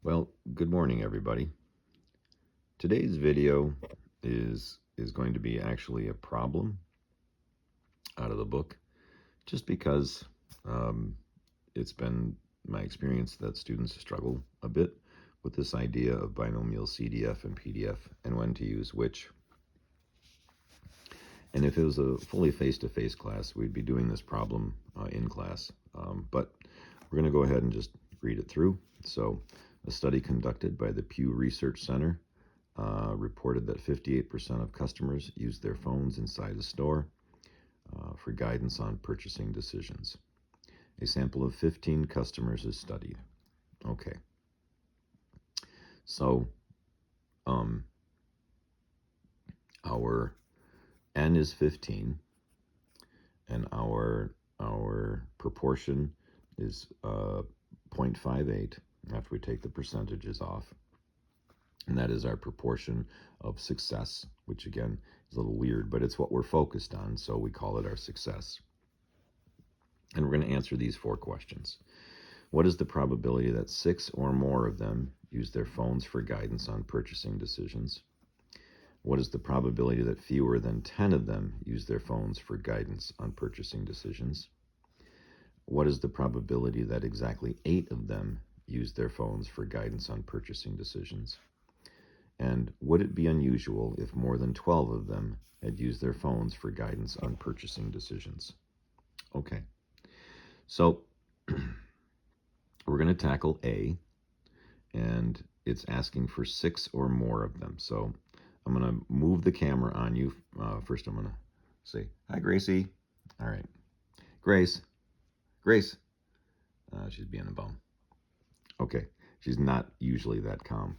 Well, good morning, everybody. Today's video is going to be actually a problem out of the book, just because it's been my experience that students struggle a bit with this idea of binomial CDF and PDF and when to use which. And if it was a fully face-to-face class, we'd be doing this problem in class. But we're going to go ahead and just read it through. So, a study conducted by the Pew Research Center reported that 58% of customers use their phones inside the store for guidance on purchasing decisions. A sample of 15 customers is studied. Okay. So, our N is 15, and our proportion is 0.58 after we take the percentages off. And that is our proportion of success, which again is a little weird, but it's what we're focused on, so we call it our success. And we're going to answer these 4 questions. What is the probability that 6 or more of them use their phones for guidance on purchasing decisions? What is the probability that fewer than 10 of them use their phones for guidance on purchasing decisions? What is the probability that exactly 8 of them use their phones for guidance on purchasing decisions? And would it be unusual if more than 12 of them had used their phones for guidance on purchasing decisions? Okay, so we're going to tackle A, and it's asking for 6 or more of them. So I'm going to move the camera on you. First, I'm going to say, hi, Gracie. All right. Grace. She's being a bum. Okay. She's not usually that calm.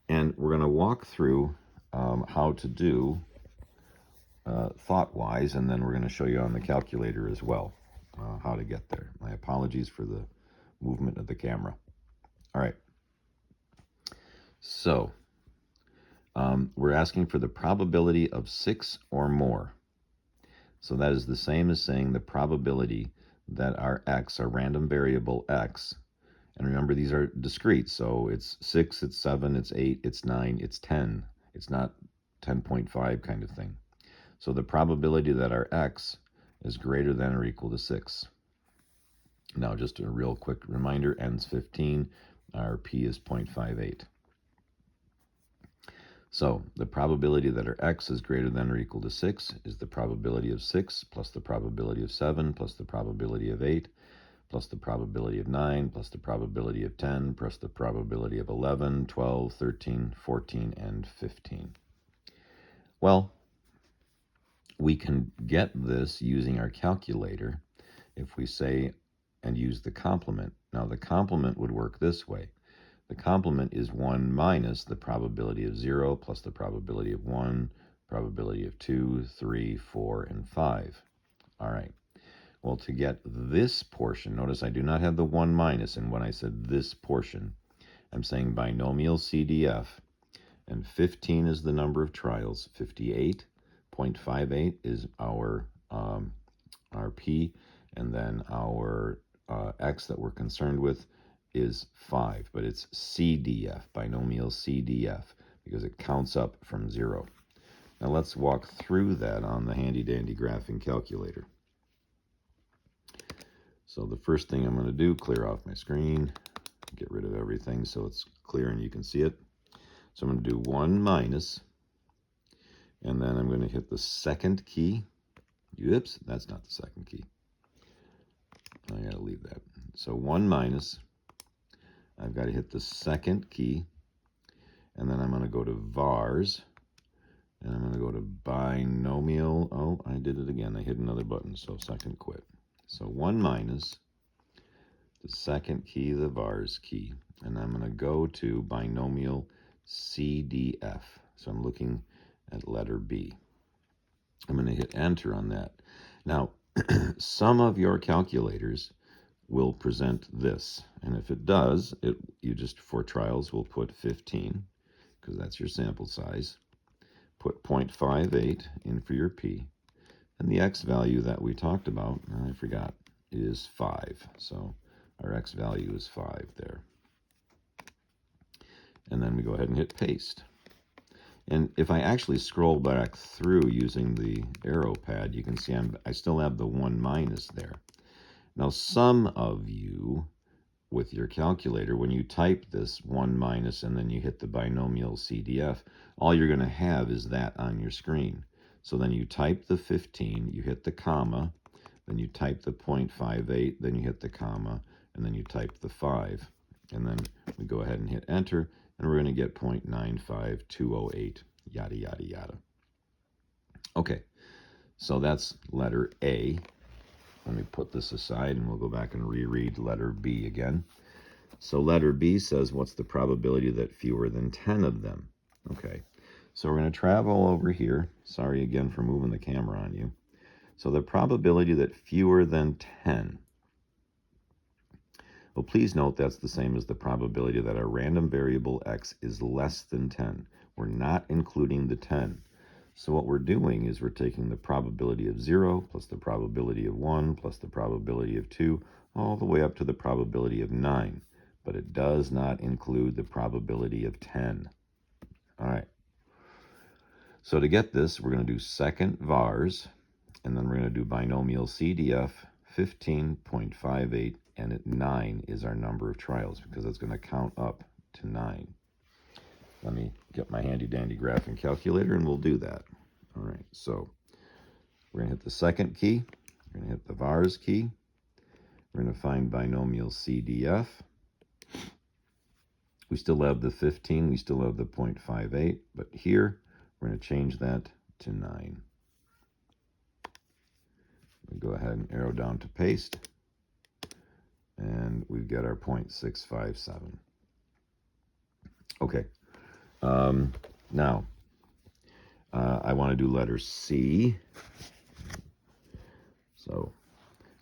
And we're going to walk through how to do thought-wise, and then we're going to show you on the calculator as well how to get there. My apologies for the movement of the camera. All right. So we're asking for the probability of 6 or more. So that is the same as saying the probability that our x, our random variable x, and remember these are discrete, so it's 6, it's 7, it's 8, it's 9, it's 10. It's not 10.5 kind of thing. So the probability that our x is greater than or equal to 6. Now just a real quick reminder, n's 15, our p is 0.58. So the probability that our x is greater than or equal to 6 is the probability of 6 plus the probability of 7 plus the probability of 8 plus the probability of 9 plus the probability of 10 plus the probability of 11, 12, 13, 14, and 15. Well, we can get this using our calculator if we say and use the complement. Now the complement would work this way. The complement is 1 minus the probability of 0 plus the probability of 1, probability of 2, 3, 4, and 5. All right. Well, to get this portion, notice I do not have the 1 minus, and when I said this portion, I'm saying binomial CDF, and 15 is the number of trials. 58.58 is our P, and then our X that we're concerned with is 5, but it's CDF, binomial CDF, because it counts up from 0. Now let's walk through that on the handy-dandy graphing calculator. So the first thing I'm going to do, clear off my screen, get rid of everything so it's clear and you can see it. So I'm going to do 1 minus, and then I'm going to hit the second key. Oops, that's not the second key. I got to leave that. So 1 minus, I've got to hit the second key, and then I'm going to go to vars, and I'm going to go to binomial. Oh, I did it again. I hit another button, so second quit. So 1 minus the second key, the vars key, and I'm going to go to binomial CDF. So I'm looking at letter B. I'm going to hit enter on that. Now, some of your calculators will present this, and if it does, you just for trials will put 15 because that's your sample size. Put 0.58 in for your P, and the X value that we talked about, I forgot, is 5. So our X value is 5 there. and then we go ahead and hit paste. And if I actually scroll back through using the arrow pad, you can see I still have the 1 minus there. Now, some of you, with your calculator, when you type this 1 minus and then you hit the Binomialcdf, all you're going to have is that on your screen. So then you type the 15, you hit the comma, then you type the 0.58, then you hit the comma, and then you type the 5. And then we go ahead and hit enter, and we're going to get 0.95208, yada, yada, yada. Okay, so that's letter A. Let me put this aside, and we'll go back and reread letter B again. So letter B says, what's the probability that fewer than 10 of them? Okay, so we're going to travel over here. Sorry again for moving the camera on you. So the probability that fewer than 10. Well, please note that's the same as the probability that our random variable x is less than 10. We're not including the 10. So what we're doing is we're taking the probability of 0 plus the probability of 1 plus the probability of 2 all the way up to the probability of 9. But it does not include the probability of 10. All right. So to get this, we're going to do second vars, and then we're going to do Binomialcdf 15.58, and 9 is our number of trials because it's going to count up to 9. Let me get my handy-dandy graphing calculator, and we'll do that. All right, so we're going to hit the second key. We're going to hit the vars key. We're going to find Binomialcdf. We still have the 15. We still have the 0.58, but here we're going to change that to 9. We go ahead and arrow down to paste, and we've got our 0.657. Okay. Now, I want to do letter C. So,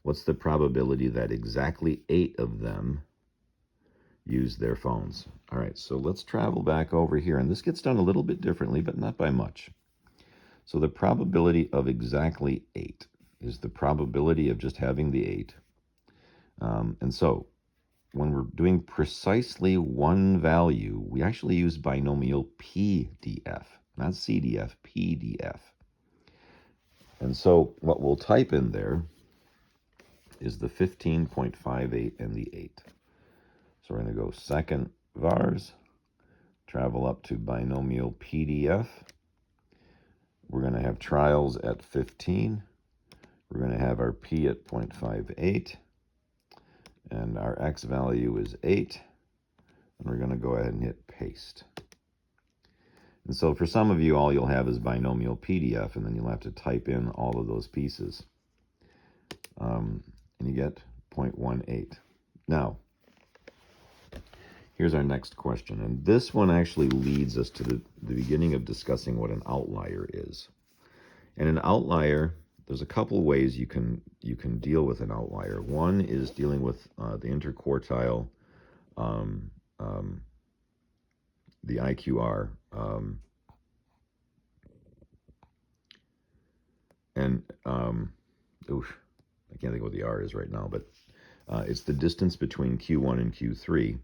what's the probability that exactly 8 of them use their phones? All right, so let's travel back over here, and this gets done a little bit differently, but not by much. So the probability of exactly 8 is the probability of just having the 8. And so when we're doing precisely one value, we actually use binomial PDF, not CDF, PDF. And so what we'll type in there is the 15.58 and the 8. So we're going to go second vars, travel up to binomial PDF. We're going to have trials at 15. We're going to have our P at 0.58. And our X value is 8. And we're going to go ahead and hit paste. And so for some of you, all you'll have is binomial PDF, and then you'll have to type in all of those pieces. And you get 0.18. Now, here's our next question. And this one actually leads us to the beginning of discussing what an outlier is. And an outlier, there's a couple ways you can deal with an outlier. One is dealing with the interquartile, the IQR, I can't think what the R is right now, but it's the distance between Q1 and Q3,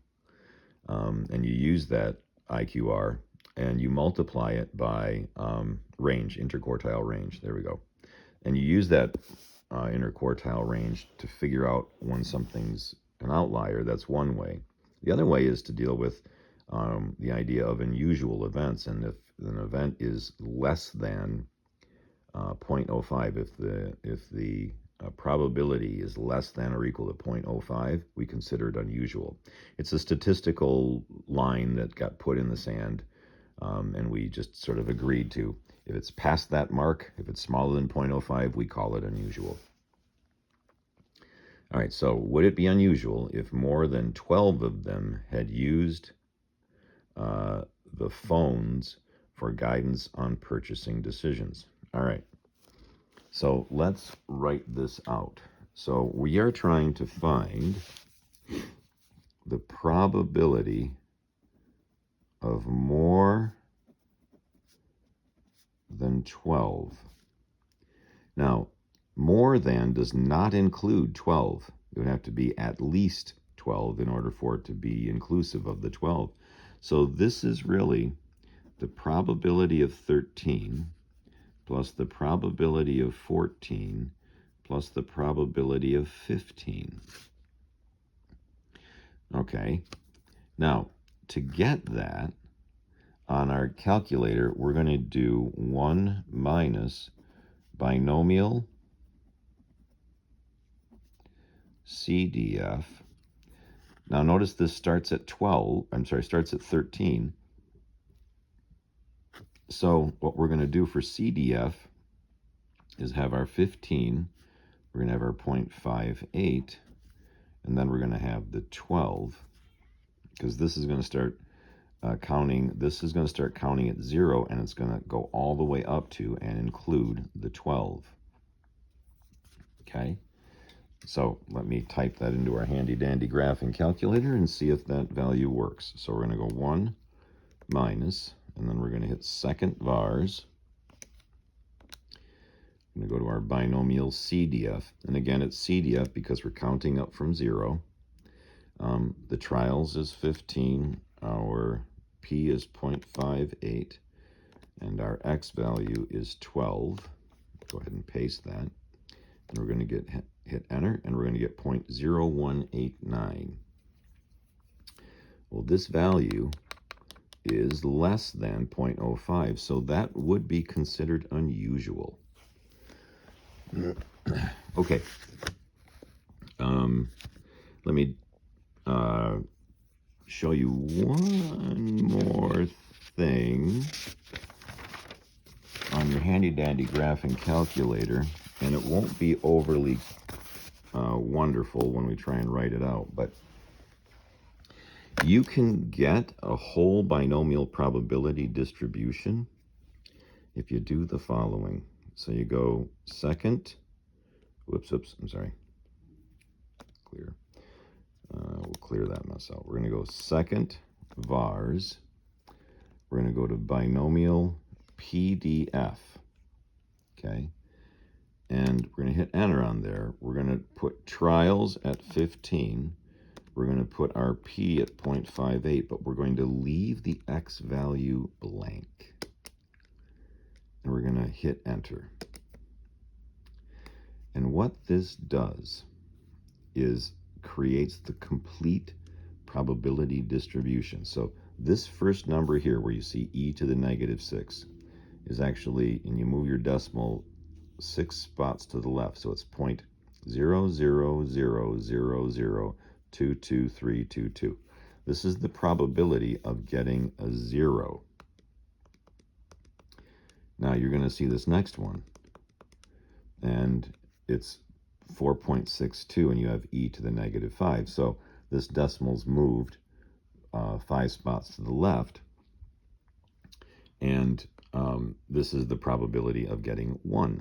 and you use that IQR and you multiply it by range, interquartile range. There we go. And you use that interquartile range to figure out when something's an outlier. That's one way. The other way is to deal with the idea of unusual events, and if an event is less than 0.05, if the probability is less than or equal to 0.05, we consider it unusual. It's a statistical line that got put in the sand, and we just sort of agreed to. If it's past that mark, if it's smaller than 0.05, we call it unusual. All right, so would it be unusual if more than 12 of them had used the phones for guidance on purchasing decisions? All right, so let's write this out. So we are trying to find the probability of more than 12. Now, more than does not include 12. It would have to be at least 12 in order for it to be inclusive of the 12. So this is really the probability of 13 plus the probability of 14 plus the probability of 15. Okay, now to get that on our calculator, we're going to do 1 minus binomial CDF. Now notice this starts at 13. So what we're going to do for CDF is have our 15, we're going to have our 0.58, and then we're going to have the 12, because this is going to start counting at 0, and it's going to go all the way up to and include the 12. Okay, so let me type that into our handy-dandy graphing calculator and see if that value works. So we're going to go 1 minus, and then we're going to hit second vars. I'm going to go to our binomial CDF, and again it's CDF because we're counting up from 0. The trials is 15, our P is 0.58, and our X value is 12. Go ahead and paste that, and we're going to hit enter, and we're going to get 0.0189. Well, this value is less than 0.05, so that would be considered unusual. Okay, let me show you one more thing on your handy-dandy graphing calculator, and it won't be overly wonderful when we try and write it out, but you can get a whole binomial probability distribution if you do the following. So you go second, I'm sorry, clear. We'll clear that mess out. We're going to go second vars. We're going to go to binomial PDF. Okay. And we're going to hit enter on there. We're going to put trials at 15. We're going to put our P at 0.58, but we're going to leave the X value blank. And we're going to hit enter. And what this does is creates the complete probability distribution. So this first number here where you see e to the negative 6 is actually, and you move your decimal 6 spots to the left, so it's 0.00000222322. This is the probability of getting a 0. Now you're going to see this next one, and it's 4.62, and you have e to the negative 5. So this decimal's moved 5 spots to the left, and this is the probability of getting 1.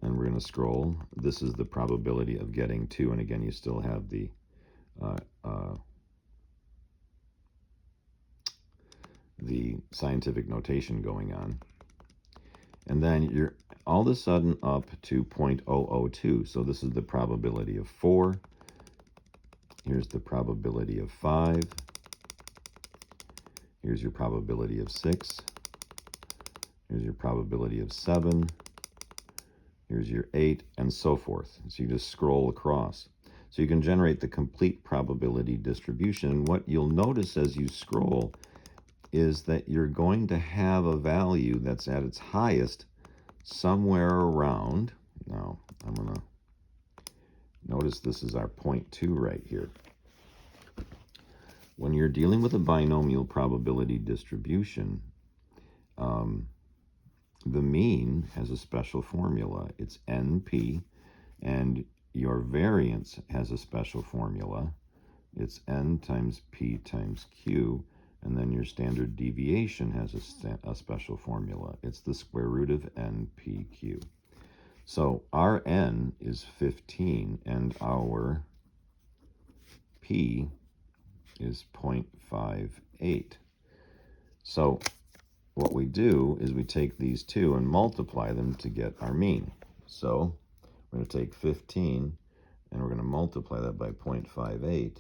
And we're going to scroll. This is the probability of getting 2, and again you still have the scientific notation going on. And then you're all of a sudden up to 0.002. So this is the probability of 4. Here's the probability of 5. Here's your probability of 6. Here's your probability of 7. Here's your 8, and so forth. So you just scroll across. So you can generate the complete probability distribution. And what you'll notice as you scroll is that you're going to have a value that's at its highest somewhere around, now I'm going to notice this is our 0.2 right here. When you're dealing with a binomial probability distribution, the mean has a special formula. It's NP, and your variance has a special formula. It's N times P times Q, and then your standard deviation has a special formula. It's the square root of NPQ. So our N is 15, and our P is 0.58. So what we do is we take these two and multiply them to get our mean. So we're going to take 15, and we're going to multiply that by 0.58,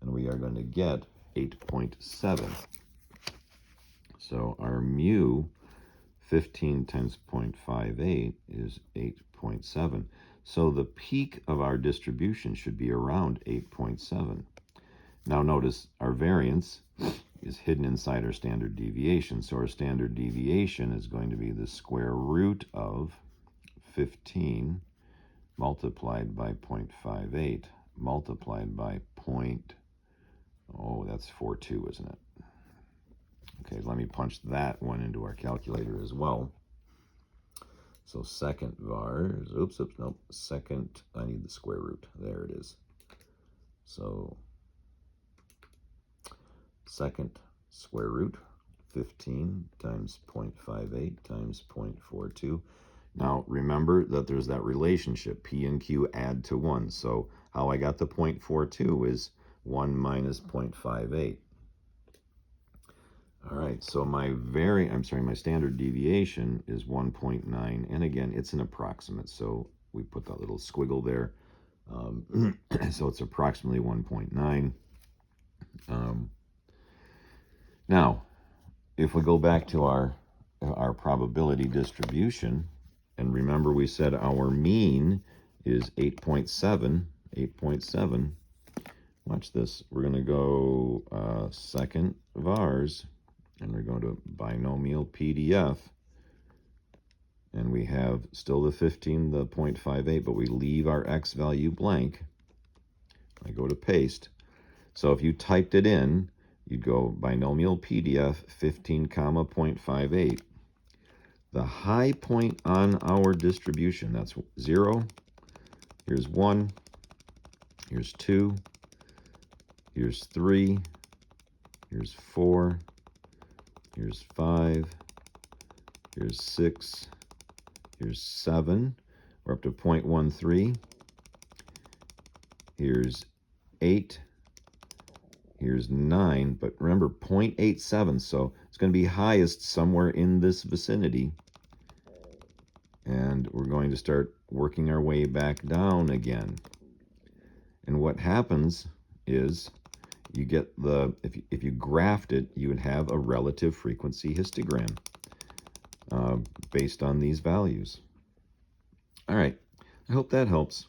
and we are going to get 8.7. So our mu, 15 times 0.58 is 8.7. So the peak of our distribution should be around 8.7. Now notice our variance is hidden inside our standard deviation. So our standard deviation is going to be the square root of 15 multiplied by 0.58 multiplied by that's 42, isn't it? Okay, let me punch that one into our calculator as well. So second vars, second, I need the square root. There it is. So second square root, 15 times 0.58 times 0.42. Now remember that there's that relationship, P and Q add to 1. So how I got the 0.42 is 1 minus 0.58. All right, so my standard deviation is 1.9, and again, it's an approximate, so we put that little squiggle there. So it's approximately 1.9. Now, if we go back to our probability distribution, and remember we said our mean is 8.7. Watch this. We're going to go second vars, and we're going to Binomialcdf, and we have still the 15, the 0.58, but we leave our x value blank. I go to paste. So if you typed it in, you'd go Binomialcdf 15, 0.58. The high point on our distribution, that's 0. Here's 1. Here's 2. Here's 3. Here's 4. Here's 5. Here's 6. Here's 7. We're up to 0.13. Here's 8. Here's 9. But remember, 0.87. So it's going to be highest somewhere in this vicinity. And we're going to start working our way back down again. And what happens is you get if you graphed it, you would have a relative frequency histogram based on these values. All right, I hope that helps.